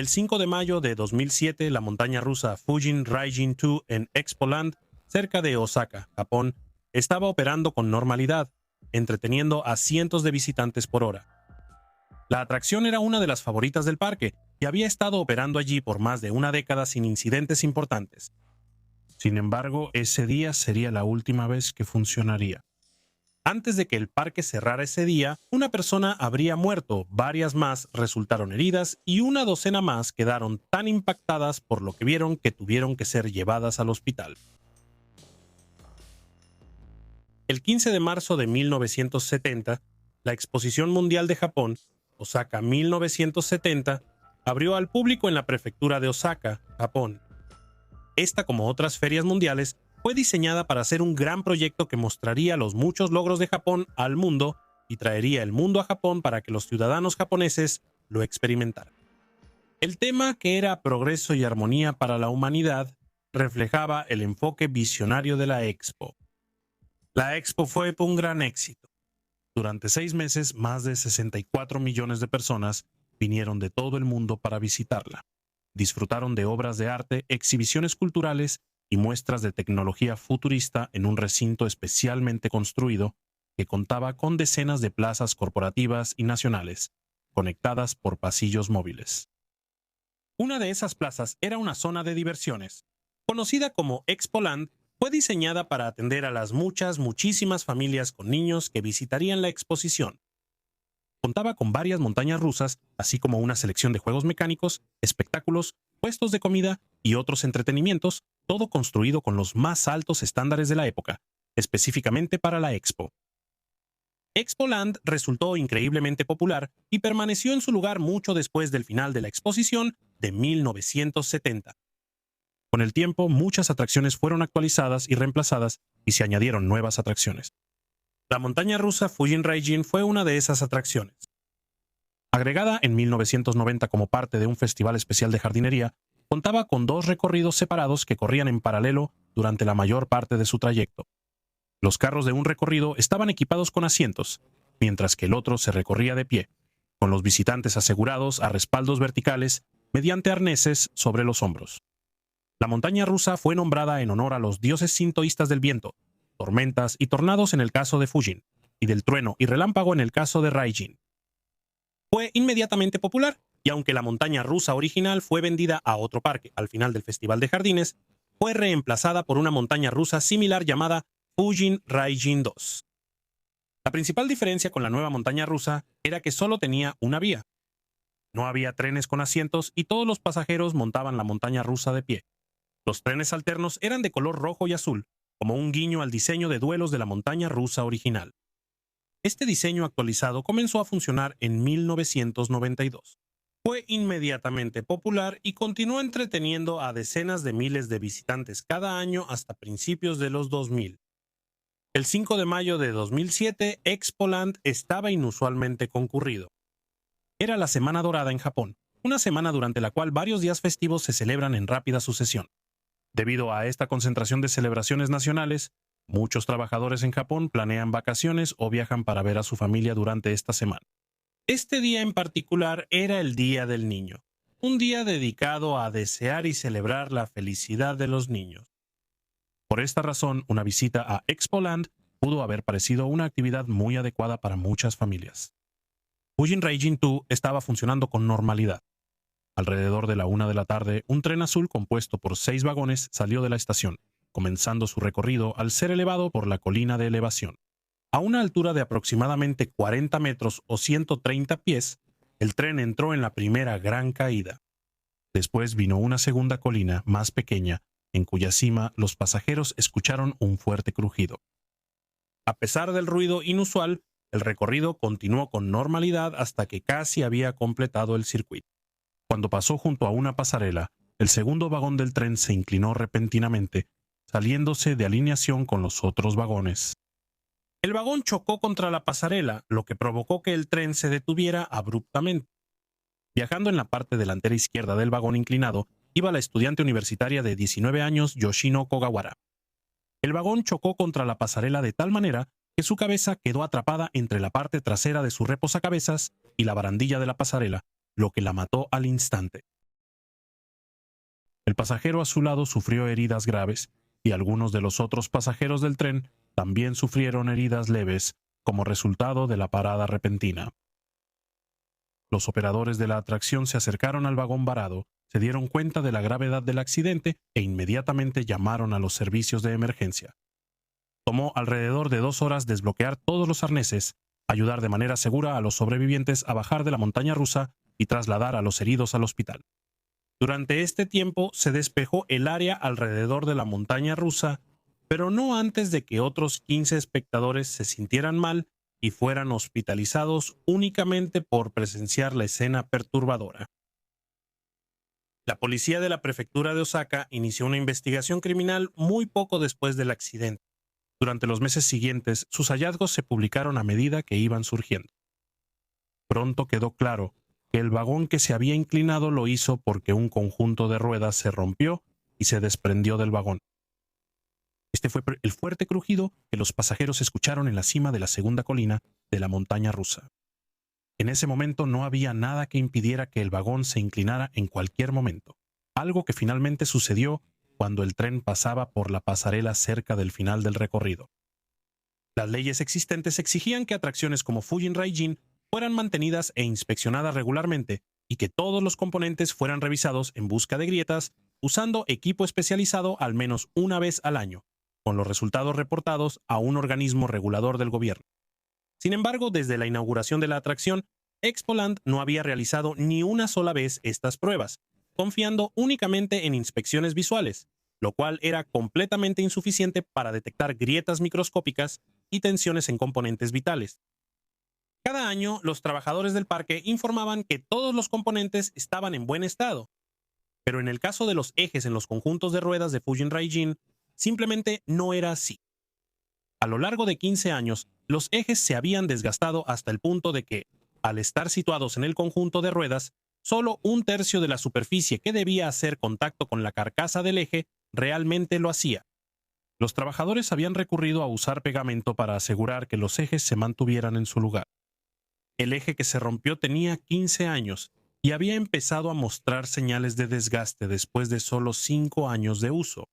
El 5 de mayo de 2007, la montaña rusa Fujin Raijin 2 en Expoland, cerca de Osaka, Japón, estaba operando con normalidad, entreteniendo a cientos de visitantes por hora. La atracción era una de las favoritas del parque y había estado operando allí por más de una década sin incidentes importantes. Sin embargo, ese día sería la última vez que funcionaría. Antes de que el parque cerrara ese día, una persona habría muerto, varias más resultaron heridas y una docena más quedaron tan impactadas por lo que vieron que tuvieron que ser llevadas al hospital. El 15 de marzo de 1970, la Exposición Mundial de Japón, Osaka 1970, abrió al público en la prefectura de Osaka, Japón. Esta, como otras ferias mundiales, fue diseñada para ser un gran proyecto que mostraría los muchos logros de Japón al mundo y traería el mundo a Japón para que los ciudadanos japoneses lo experimentaran. El tema, que era progreso y armonía para la humanidad, reflejaba el enfoque visionario de la Expo. La Expo fue un gran éxito. Durante 6 meses, más de 64 millones de personas vinieron de todo el mundo para visitarla. Disfrutaron de obras de arte, exhibiciones culturales y muestras de tecnología futurista en un recinto especialmente construido que contaba con decenas de plazas corporativas y nacionales, conectadas por pasillos móviles. Una de esas plazas era una zona de diversiones. Conocida como Expoland, fue diseñada para atender a las muchísimas familias con niños que visitarían la exposición. Contaba con varias montañas rusas, así como una selección de juegos mecánicos, espectáculos, puestos de comida y otros entretenimientos, todo construido con los más altos estándares de la época, específicamente para la Expo. Expoland resultó increíblemente popular y permaneció en su lugar mucho después del final de la exposición de 1970. Con el tiempo, muchas atracciones fueron actualizadas y reemplazadas y se añadieron nuevas atracciones. La montaña rusa Fujin Raijin fue una de esas atracciones. Agregada en 1990 como parte de un festival especial de jardinería, contaba con 2 recorridos separados que corrían en paralelo durante la mayor parte de su trayecto. Los carros de un recorrido estaban equipados con asientos, mientras que el otro se recorría de pie, con los visitantes asegurados a respaldos verticales mediante arneses sobre los hombros. La montaña rusa fue nombrada en honor a los dioses sintoístas del viento, tormentas y tornados en el caso de Fujin, y del trueno y relámpago en el caso de Raijin. Fue inmediatamente popular, y aunque la montaña rusa original fue vendida a otro parque al final del Festival de Jardines, fue reemplazada por una montaña rusa similar llamada Fujin Raijin 2. La principal diferencia con la nueva montaña rusa era que solo tenía una vía. No había trenes con asientos y todos los pasajeros montaban la montaña rusa de pie. Los trenes alternos eran de color rojo y azul, como un guiño al diseño de duelos de la montaña rusa original. Este diseño actualizado comenzó a funcionar en 1992. Fue inmediatamente popular y continuó entreteniendo a decenas de miles de visitantes cada año hasta principios de los 2000. El 5 de mayo de 2007, Expoland estaba inusualmente concurrido. Era la Semana Dorada en Japón, una semana durante la cual varios días festivos se celebran en rápida sucesión. Debido a esta concentración de celebraciones nacionales, muchos trabajadores en Japón planean vacaciones o viajan para ver a su familia durante esta semana. Este día en particular era el Día del Niño, un día dedicado a desear y celebrar la felicidad de los niños. Por esta razón, una visita a Expoland pudo haber parecido una actividad muy adecuada para muchas familias. Fujin Raijin 2 estaba funcionando con normalidad. Alrededor de la 1 de la tarde, un tren azul compuesto por 6 vagones salió de la estación, comenzando su recorrido al ser elevado por la colina de elevación. A una altura de aproximadamente 40 metros o 130 pies, el tren entró en la primera gran caída. Después vino una segunda colina más pequeña, en cuya cima los pasajeros escucharon un fuerte crujido. A pesar del ruido inusual, el recorrido continuó con normalidad hasta que casi había completado el circuito. Cuando pasó junto a una pasarela, el segundo vagón del tren se inclinó repentinamente, saliéndose de alineación con los otros vagones. El vagón chocó contra la pasarela, lo que provocó que el tren se detuviera abruptamente. Viajando en la parte delantera izquierda del vagón inclinado, iba la estudiante universitaria de 19 años Yoshino Kogawara. El vagón chocó contra la pasarela de tal manera que su cabeza quedó atrapada entre la parte trasera de su reposacabezas y la barandilla de la pasarela, lo que la mató al instante. El pasajero a su lado sufrió heridas graves y algunos de los otros pasajeros del tren también sufrieron heridas leves como resultado de la parada repentina. Los operadores de la atracción se acercaron al vagón varado, se dieron cuenta de la gravedad del accidente e inmediatamente llamaron a los servicios de emergencia. Tomó alrededor de 2 horas desbloquear todos los arneses, ayudar de manera segura a los sobrevivientes a bajar de la montaña rusa y trasladar a los heridos al hospital. Durante este tiempo se despejó el área alrededor de la montaña rusa, pero no antes de que otros 15 espectadores se sintieran mal y fueran hospitalizados únicamente por presenciar la escena perturbadora. La policía de la prefectura de Osaka inició una investigación criminal muy poco después del accidente. Durante los meses siguientes, sus hallazgos se publicaron a medida que iban surgiendo. Pronto quedó claro que el vagón que se había inclinado lo hizo porque un conjunto de ruedas se rompió y se desprendió del vagón. Este fue el fuerte crujido que los pasajeros escucharon en la cima de la segunda colina de la montaña rusa. En ese momento no había nada que impidiera que el vagón se inclinara en cualquier momento, algo que finalmente sucedió cuando el tren pasaba por la pasarela cerca del final del recorrido. Las leyes existentes exigían que atracciones como Fujin Raijin fueran mantenidas e inspeccionadas regularmente y que todos los componentes fueran revisados en busca de grietas usando equipo especializado al menos una vez al año, con los resultados reportados a un organismo regulador del gobierno. Sin embargo, desde la inauguración de la atracción, Expoland no había realizado ni una sola vez estas pruebas, confiando únicamente en inspecciones visuales, lo cual era completamente insuficiente para detectar grietas microscópicas y tensiones en componentes vitales. Cada año, los trabajadores del parque informaban que todos los componentes estaban en buen estado, pero en el caso de los ejes en los conjuntos de ruedas de Fujin Raijin, simplemente no era así. A lo largo de 15 años, los ejes se habían desgastado hasta el punto de que, al estar situados en el conjunto de ruedas, solo 1/3 de la superficie que debía hacer contacto con la carcasa del eje realmente lo hacía. Los trabajadores habían recurrido a usar pegamento para asegurar que los ejes se mantuvieran en su lugar. El eje que se rompió tenía 15 años y había empezado a mostrar señales de desgaste después de solo 5 años de uso.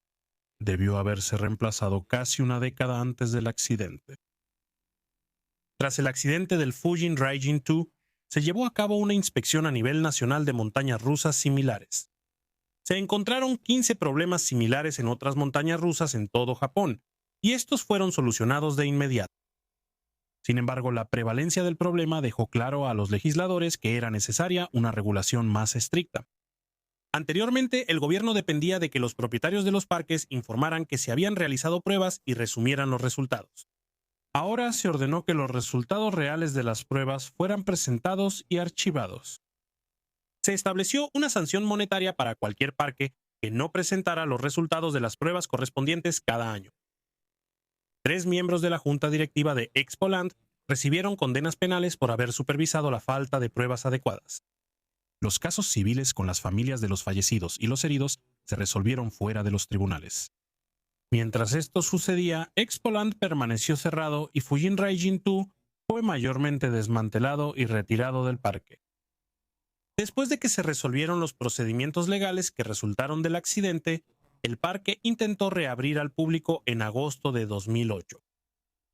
Debió haberse reemplazado casi una década antes del accidente. Tras el accidente del Fujin Raijin 2, se llevó a cabo una inspección a nivel nacional de montañas rusas similares. Se encontraron 15 problemas similares en otras montañas rusas en todo Japón, y estos fueron solucionados de inmediato. Sin embargo, la prevalencia del problema dejó claro a los legisladores que era necesaria una regulación más estricta. Anteriormente, el gobierno dependía de que los propietarios de los parques informaran que se habían realizado pruebas y resumieran los resultados. Ahora se ordenó que los resultados reales de las pruebas fueran presentados y archivados. Se estableció una sanción monetaria para cualquier parque que no presentara los resultados de las pruebas correspondientes cada año. 3 miembros de la junta directiva de Expoland recibieron condenas penales por haber supervisado la falta de pruebas adecuadas. Los casos civiles con las familias de los fallecidos y los heridos se resolvieron fuera de los tribunales. Mientras esto sucedía, Expoland permaneció cerrado y Fujin Raijin 2 fue mayormente desmantelado y retirado del parque. Después de que se resolvieron los procedimientos legales que resultaron del accidente, el parque intentó reabrir al público en agosto de 2008.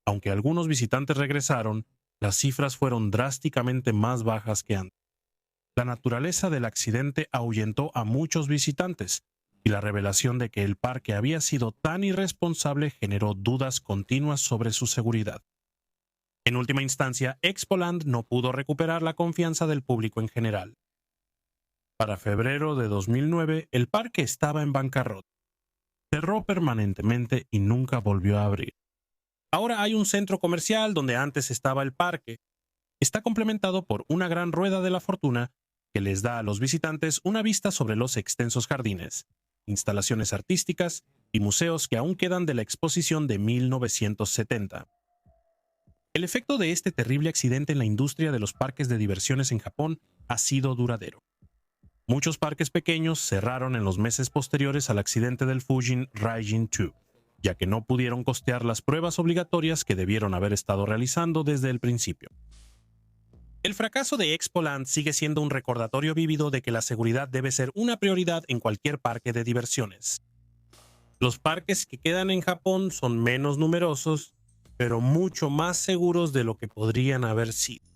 Aunque algunos visitantes regresaron, las cifras fueron drásticamente más bajas que antes. La naturaleza del accidente ahuyentó a muchos visitantes, y la revelación de que el parque había sido tan irresponsable generó dudas continuas sobre su seguridad. En última instancia, Expoland no pudo recuperar la confianza del público en general. Para febrero de 2009, el parque estaba en bancarrota. Cerró permanentemente y nunca volvió a abrir. Ahora hay un centro comercial donde antes estaba el parque. Está complementado por una gran rueda de la fortuna que les da a los visitantes una vista sobre los extensos jardines, instalaciones artísticas y museos que aún quedan de la exposición de 1970. El efecto de este terrible accidente en la industria de los parques de diversiones en Japón ha sido duradero. Muchos parques pequeños cerraron en los meses posteriores al accidente del Fujin Raijin 2, ya que no pudieron costear las pruebas obligatorias que debieron haber estado realizando desde el principio. El fracaso de Expoland sigue siendo un recordatorio vívido de que la seguridad debe ser una prioridad en cualquier parque de diversiones. Los parques que quedan en Japón son menos numerosos, pero mucho más seguros de lo que podrían haber sido.